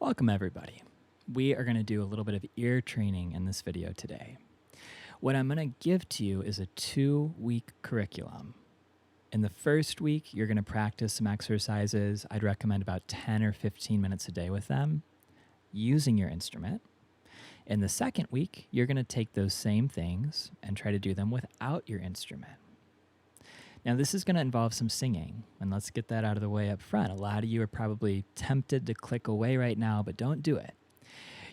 Welcome everybody. We are going to do a little bit of ear training in this video today. What I'm going to give to you is a 2-week curriculum. In the first week, you're going to practice some exercises. I'd recommend about 10 or 15 minutes a day with them using your instrument. In the second week, you're going to take those same things and try to do them without your instrument. Now, this is going to involve some singing, and let's get that out of the way up front. A lot of you are probably tempted to click away right now, but don't do it.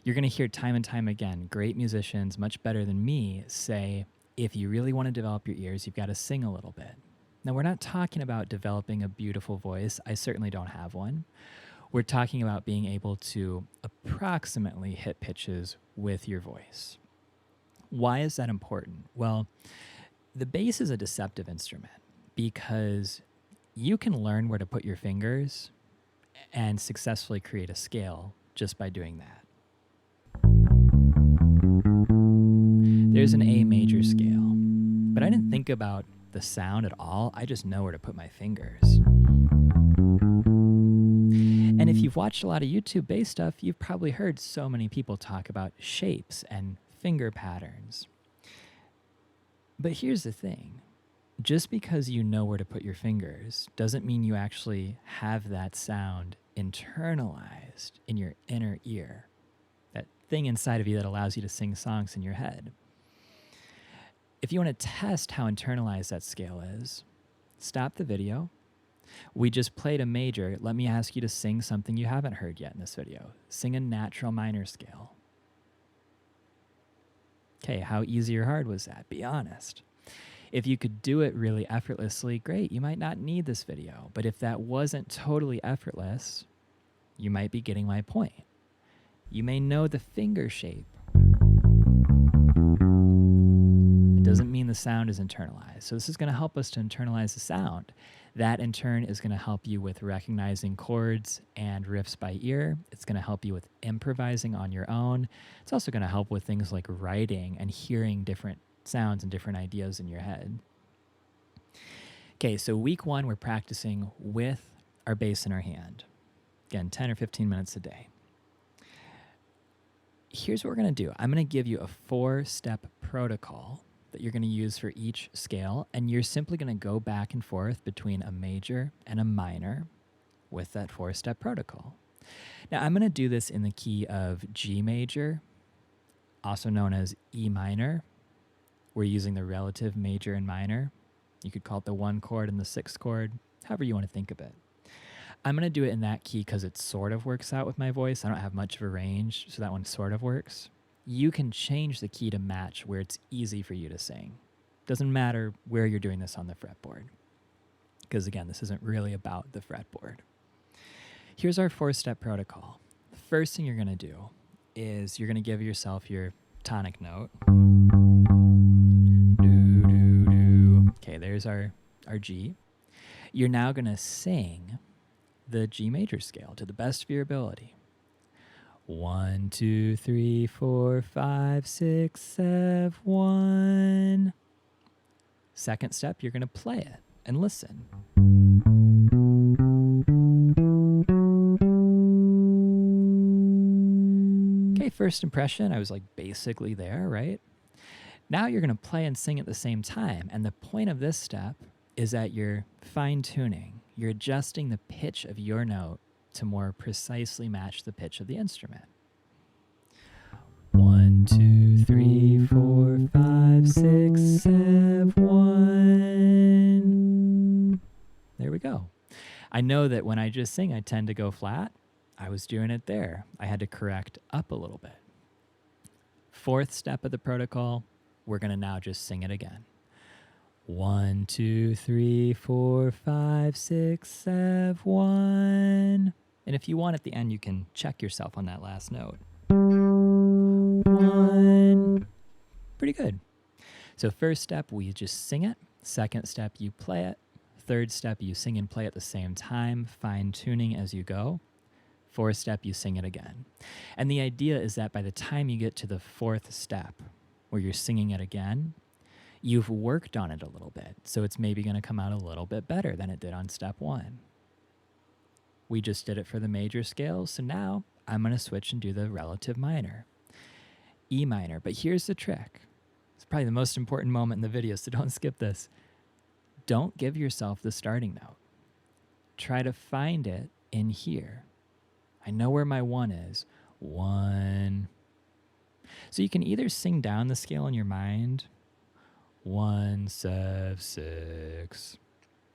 You're going to hear time and time again, great musicians, much better than me, say, if you really want to develop your ears, you've got to sing a little bit. Now, we're not talking about developing a beautiful voice. I certainly don't have one. We're talking about being able to approximately hit pitches with your voice. Why is that important? Well, the bass is a deceptive instrument, because you can learn where to put your fingers and successfully create a scale just by doing that. There's an A major scale, but I didn't think about the sound at all. I just know where to put my fingers. And if you've watched a lot of YouTube bass stuff, you've probably heard so many people talk about shapes and finger patterns. But here's the thing. Just because you know where to put your fingers doesn't mean you actually have that sound internalized in your inner ear, that thing inside of you that allows you to sing songs in your head. If you want to test how internalized that scale is, stop the video. We just played a major. Let me ask you to sing something you haven't heard yet in this video. Sing a natural minor scale. Okay, how easy or hard was that? Be honest. If you could do it really effortlessly, great. You might not need this video. But if that wasn't totally effortless, you might be getting my point. You may know the finger shape. It doesn't mean the sound is internalized. So this is going to help us to internalize the sound. That in turn is going to help you with recognizing chords and riffs by ear. It's going to help you with improvising on your own. It's also going to help with things like writing and hearing different sounds and different ideas in your head. Okay, so week 1, we're practicing with our bass in our hand. Again, 10 or 15 minutes a day. Here's what we're going to do. I'm going to give you a 4-step protocol that you're going to use for each scale, and you're simply going to go back and forth between a major and a minor with that 4-step protocol. Now, I'm going to do this in the key of G major, also known as E minor. We're using the relative major and minor. You could call it the 1 chord and the 6th chord, however you want to think of it. I'm going to do it in that key because it sort of works out with my voice. I don't have much of a range, so that one sort of works. You can change the key to match where it's easy for you to sing. Doesn't matter where you're doing this on the fretboard, because again, this isn't really about the fretboard. Here's our 4-step protocol. The first thing you're going to do is you're going to give yourself your tonic note. Okay, there's our G. You're now going to sing the G major scale to the best of your ability. 1, 2, 3, 4, 5, 6, 7, 1. Second step, you're going to play it and listen. Okay, first impression, I was like basically there, right? Now you're going to play and sing at the same time. And the point of this step is that you're fine-tuning. You're adjusting the pitch of your note to more precisely match the pitch of the instrument. 1, 2, 3, 4, 5, 6, 7, 1. There we go. I know that when I just sing, I tend to go flat. I was doing it there. I had to correct up a little bit. 4th step of the protocol, we're going to now just sing it again. 1, 2, 3, 4, 5, 6, 7, 1. And if you want at the end, you can check yourself on that last note. 1. Pretty good. So first step, we just sing it. Second step, you play it. Third step, you sing and play at the same time, fine-tuning as you go. 4th step, you sing it again. And the idea is that by the time you get to the 4th step, where you're singing it again, you've worked on it a little bit. So it's maybe going to come out a little bit better than it did on step 1. We just did it for the major scales, so now I'm going to switch and do the relative minor, E minor. But here's the trick. It's probably the most important moment in the video, so don't skip this. Don't give yourself the starting note. Try to find it in here. I know where my 1 is. 1. So you can either sing down the scale in your mind, 1, 7, 6,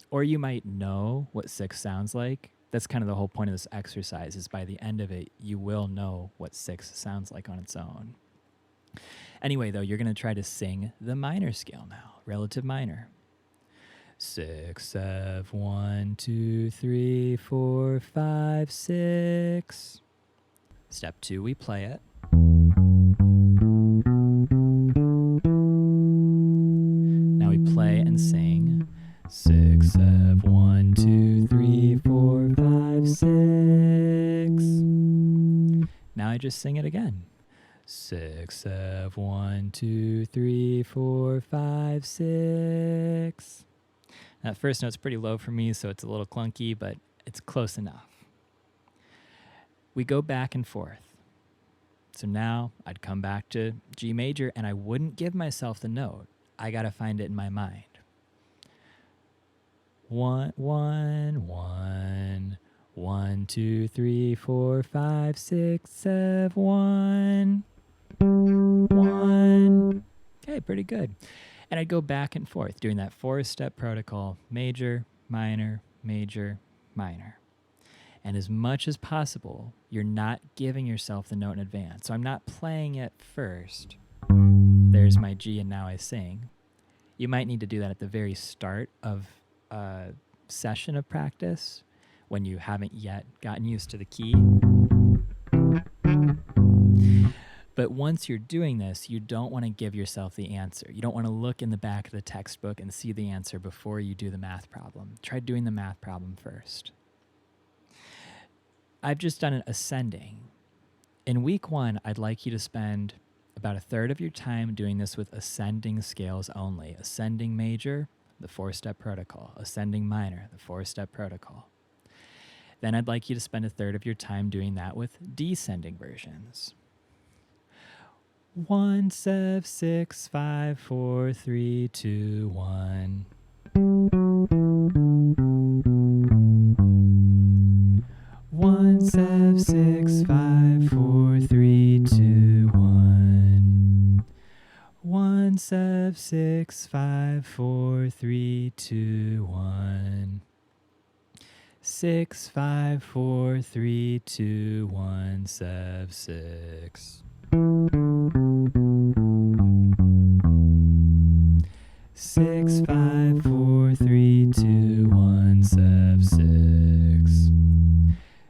or you might know what 6 sounds like. That's kind of the whole point of this exercise, is by the end of it, you will know what 6 sounds like on its own. Anyway, though, you're going to try to sing the minor scale now, relative minor. 6, 7, 1, 2, 3, 4, 5, 6. Step 2, we play it. Now we play and sing 6, 7, 1, 2, 3, 4, 5, 6. Now I just sing it again. 6, 7, 1, 2, 3, 4, 5, 6. That first note's pretty low for me, so it's a little clunky, but it's close enough. We go back and forth. So now I'd come back to G major, and I wouldn't give myself the note. I got to find it in my mind. 1, 1, 1, 1, 2, 3, 4, 5, 6, 7, 1, 1. Okay, pretty good. And I'd go back and forth doing that 4-step protocol, major, minor, major, minor. And as much as possible, you're not giving yourself the note in advance. So I'm not playing it first. There's my G and now I sing. You might need to do that at the very start of a session of practice when you haven't yet gotten used to the key. But once you're doing this, you don't want to give yourself the answer. You don't want to look in the back of the textbook and see the answer before you do the math problem. Try doing the math problem first. I've just done it ascending. In week 1, I'd like you to spend about a third of your time doing this with ascending scales only. Ascending major, the 4-step protocol. Ascending minor, the 4-step protocol. Then I'd like you to spend a third of your time doing that with descending versions. 1, 7, 6, 5, 4, 3, 2, 1. 1, 7, 6, 5, 4, 3, 2, 1. 1, 7, 6, 5, 4, 3, 2, 1. 6, 5, 4, 3, 2, 1, 7, 6. 6, 5, 4, 3, 2, 1, 7, 6.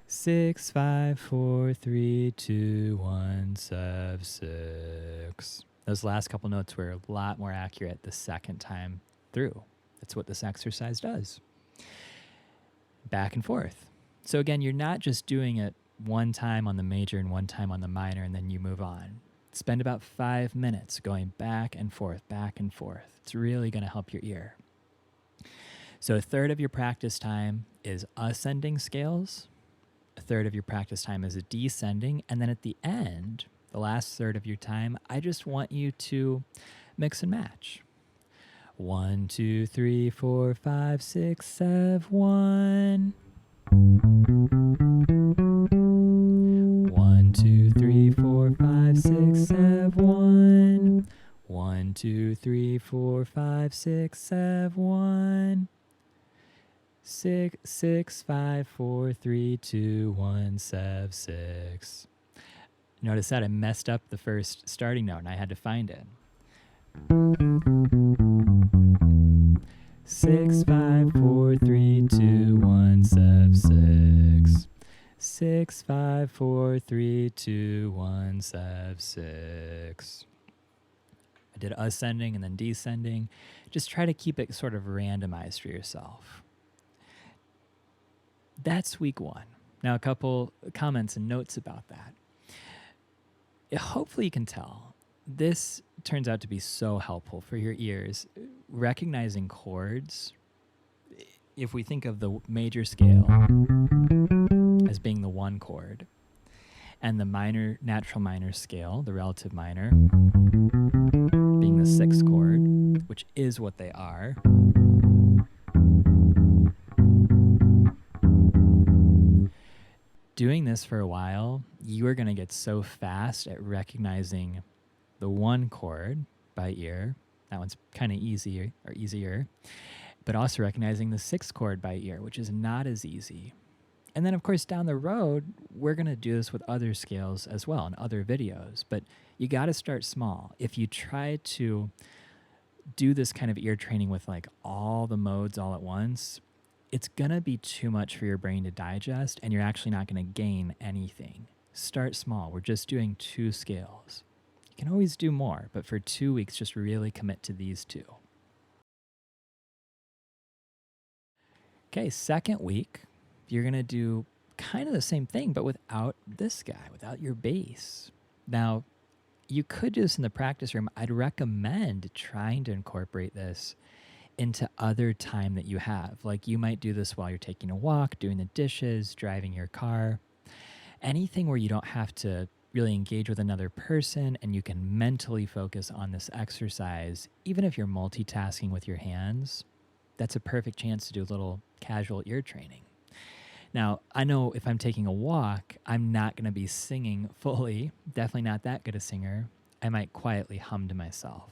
6, 5, 4, 3, 2, 1, 7, 6. Those last couple notes were a lot more accurate the second time through. That's what this exercise does. Back and forth. So again, you're not just doing it one time on the major and one time on the minor and then you move on. Spend about 5 minutes going back and forth, back and forth. It's really going to help your ear. So a third of your practice time is ascending scales. A third of your practice time is a descending. And then at the end, the last third of your time, I just want you to mix and match. 1, 2, 3, 4, 5, 6, 7, 1. 1, 2, 3, 4, 5, 6, 7, 1. 1, 2, 3, 4, 5, 6, 7, 1. 6, 6, 5, 4, 3, 2, 1, 7, 6. Notice that I messed up the first starting note and I had to find it. 6, 5, 4, 3, 2, 1, 7, 6. 6, 5, 4, 3, 2, 1, 7, 6. I did ascending and then descending. Just try to keep it sort of randomized for yourself. That's week 1. Now a couple comments and notes about that. Hopefully you can tell. This turns out to be so helpful for your ears. Recognizing chords, if we think of the major scale as being the 1 chord, and the minor, natural minor scale, the relative minor, being the sixth chord, which is what they are. Doing this for a while, you are going to get so fast at recognizing the one chord by ear. That one's kind of easier, but also recognizing the sixth chord by ear, which is not as easy. And then, of course, down the road, we're going to do this with other scales as well in other videos. But you got to start small. If you try to do this kind of ear training with like all the modes all at once, it's going to be too much for your brain to digest, and you're actually not going to gain anything. Start small. We're just doing 2 scales. You can always do more, but for 2 weeks, just really commit to these 2. Okay, second week, you're going to do kind of the same thing, but without this guy, without your bass. Now, you could do this in the practice room. I'd recommend trying to incorporate this into other time that you have. Like you might do this while you're taking a walk, doing the dishes, driving your car, anything where you don't have to really engage with another person and you can mentally focus on this exercise. Even if you're multitasking with your hands, that's a perfect chance to do a little casual ear training. Now, I know if I'm taking a walk, I'm not going to be singing fully, definitely not that good a singer. I might quietly hum to myself.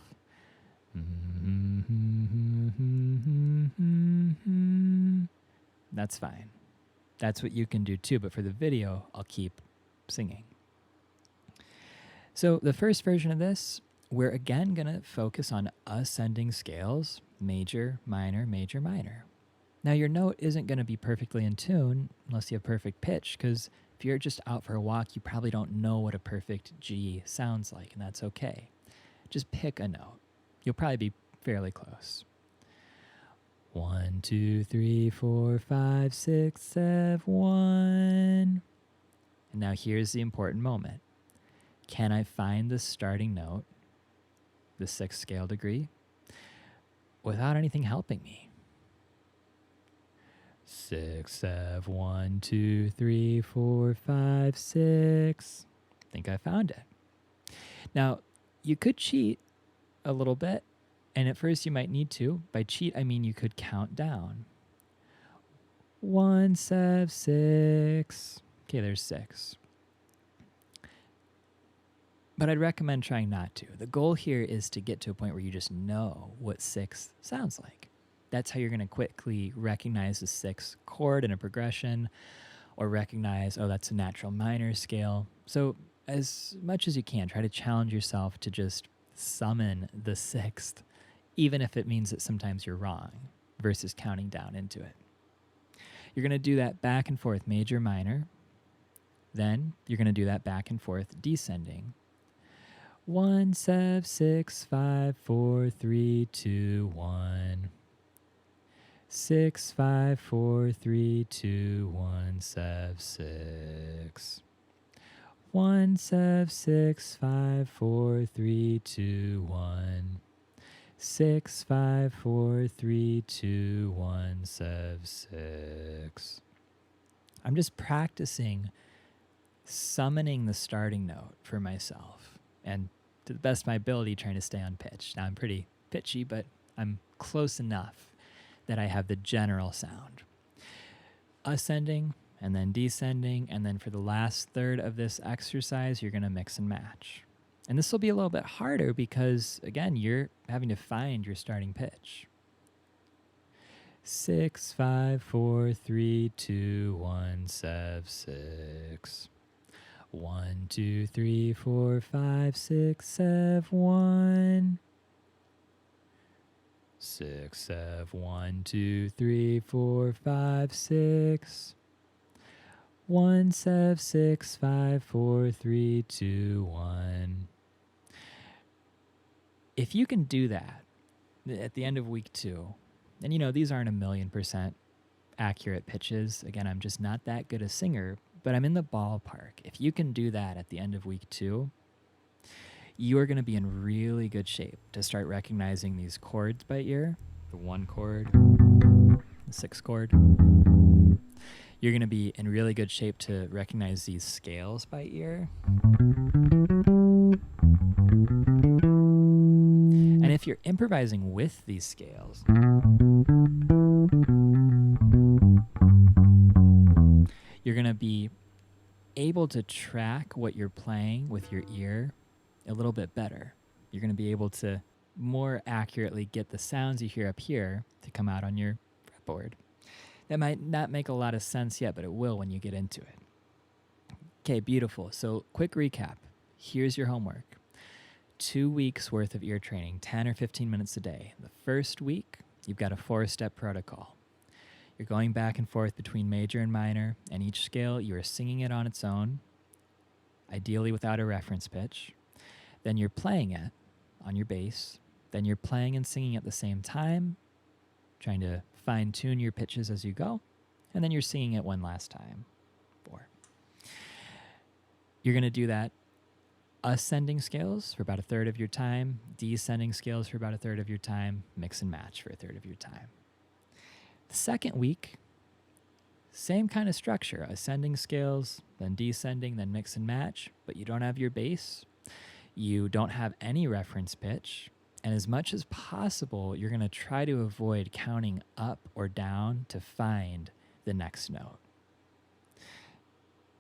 That's fine. That's what you can do too, but for the video, I'll keep singing. So the first version of this, we're again going to focus on ascending scales, major, minor, major, minor. Now your note isn't going to be perfectly in tune unless you have perfect pitch, because if you're just out for a walk, you probably don't know what a perfect G sounds like, and that's okay. Just pick a note. You'll probably be fairly close. 1, 2, 3, 4, 5, 6, 7, 1. And now here's the important moment. Can I find the starting note, the 6th scale degree, without anything helping me? 6, 7, 1, 2, 3, 4, 5, 6. I think I found it. Now, you could cheat a little bit, and at first you might need to. By cheat, I mean you could count down. 1, 7, 6. Okay, there's 6. But I'd recommend trying not to. The goal here is to get to a point where you just know what 6 sounds like. That's how you're going to quickly recognize the 6th chord in a progression, or recognize, oh, that's a natural minor scale. So as much as you can, try to challenge yourself to just summon the 6th, even if it means that sometimes you're wrong, versus counting down into it. You're going to do that back and forth, major, minor. Then you're going to do that back and forth, descending. 1, 7, 6, 5, 4, 3, 2, 1. 6, 5, 4, 3, 2, 1, 7, 6. 1, 7, 6, 5, 4, 3, 2, 1. 6, 5, 4, 3, 2, 1, 7, 6. I'm just practicing summoning the starting note for myself, and to the best of my ability, trying to stay on pitch. Now, I'm pretty pitchy, but I'm close enough that I have the general sound. Ascending, and then descending, and then for the last third of this exercise, you're going to mix and match. And this will be a little bit harder because, again, you're having to find your starting pitch. 6, 5, 4, 3, 2, 1, 7, 6. 1, 2, 3, 4, 5, 6, 7, 1. 6, 7, 1, 2, 3, 4, 5, 6. 1, 7, 6, 5, 4, 3, 2, 1. If you can do that at the end of week 2, and you know, these aren't 1,000,000% accurate pitches. Again, I'm just not that good a singer, but I'm in the ballpark. If you can do that at the end of week 2, you are going to be in really good shape to start recognizing these chords by ear. The 1 chord, the 6th chord. You're going to be in really good shape to recognize these scales by ear. And if you're improvising with these scales, you're going to be able to track what you're playing with your ear a little bit better. You're going to be able to more accurately get the sounds you hear up here to come out on your fretboard. That might not make a lot of sense yet, but it will when you get into it. Okay, beautiful. So quick recap. Here's your homework. 2 weeks worth of ear training, 10 or 15 minutes a day. The first week, you've got a 4-step protocol. You're going back and forth between major and minor, and each scale you are singing it on its own, ideally without a reference pitch. Then you're playing it on your bass. Then you're playing and singing at the same time, trying to fine-tune your pitches as you go. And then you're singing it one last time. 4. You're going to do that ascending scales for about 1/3 of your time, descending scales for about 1/3 of your time, mix and match for 1/3 of your time. The second week, same kind of structure, ascending scales, then descending, then mix and match, but you don't have your bass, you don't have any reference pitch, and as much as possible, you're going to try to avoid counting up or down to find the next note.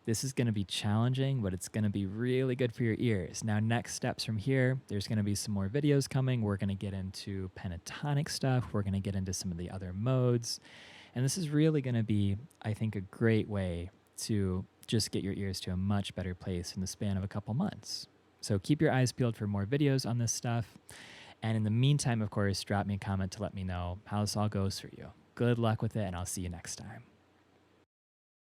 This is going to be challenging, but it's going to be really good for your ears. Now, next steps from here, there's going to be some more videos coming. We're going to get into pentatonic stuff. We're going to get into some of the other modes. And this is really going to be, I think, a great way to just get your ears to a much better place in the span of a couple months. So keep your eyes peeled for more videos on this stuff. And in the meantime, of course, drop me a comment to let me know how this all goes for you. Good luck with it, and I'll see you next time.